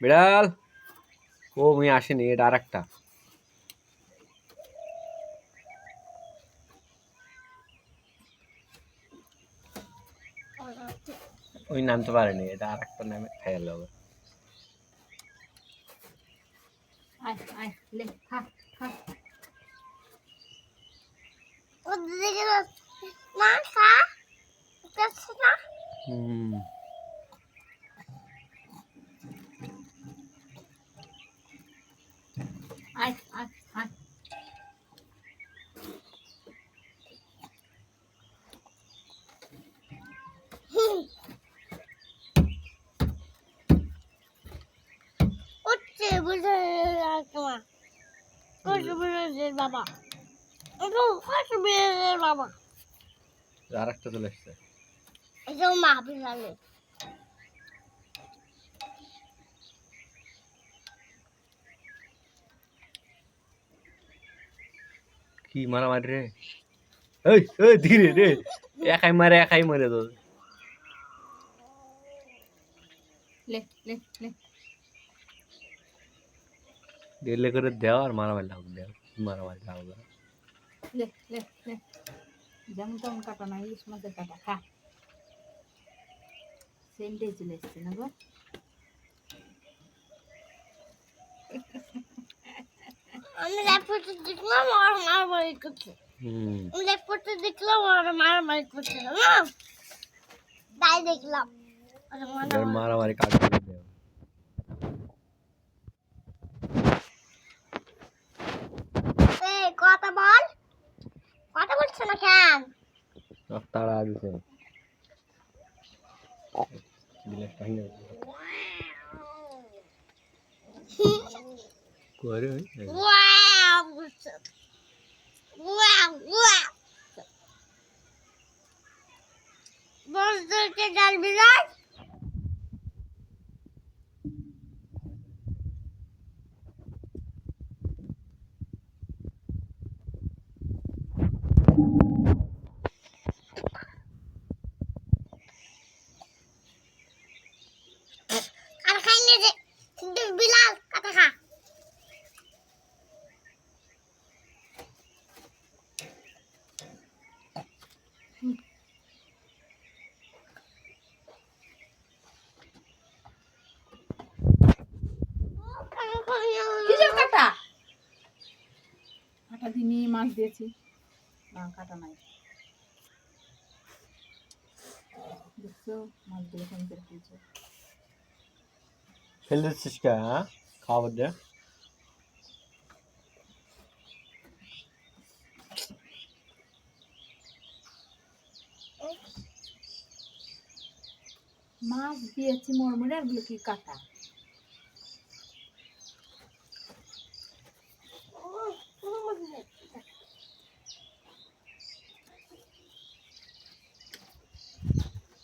বিড়াল ও আমি আসেনি, এটা আর একটা। ওই নামতে পারেনি, এটা আর একটা নামে খেয়াল হবে। আয় আয় লে খা খা না খা না। আয় আয় আয় উঠছে বুঝে তোমার কত বুঝে বাবা এটা কত বুঝে বাবা আর একটা চলে এসছে। এটা মা বিড়ালে কি মারামারি রে, এই এই ধীরে রে, একাই মরে তো। লে লে লে ডেলে করে দেওয়া আর মারামারি লাগ দেওয়া, মারামারি লাগবে। লে লে লে যেমন তেমন কাটা না, ইলিশ মাছের কাটা খা। সেন্টে চলে এসছে না গো। আমি ল্যাপটপে দেখলাম আর মারামারি করছে। আমি ল্যাপটপে দেখলাম আর মারামারি করছে না তাই দেখলাম মারামারি কাটবে। কথা বল, কথা বলছো না কেন? তারা দিছে করে ওয়াও ওয়াও ওয়াও বলতে ডাল বিরাট আর খাইলে যে কিন্তু বিলাল কথা খা কিসের কাটা? কাটা দিনই মাছ দিয়েছি, না কাটা নাই। দেখছো মাছগুলো কেমন করে ফেলছে। ফেলে দিচ্ছিস কে? হ্যাঁ, খাবার দে। মাছ দিয়েছি মরমরে, আর গুলো কি কাটা।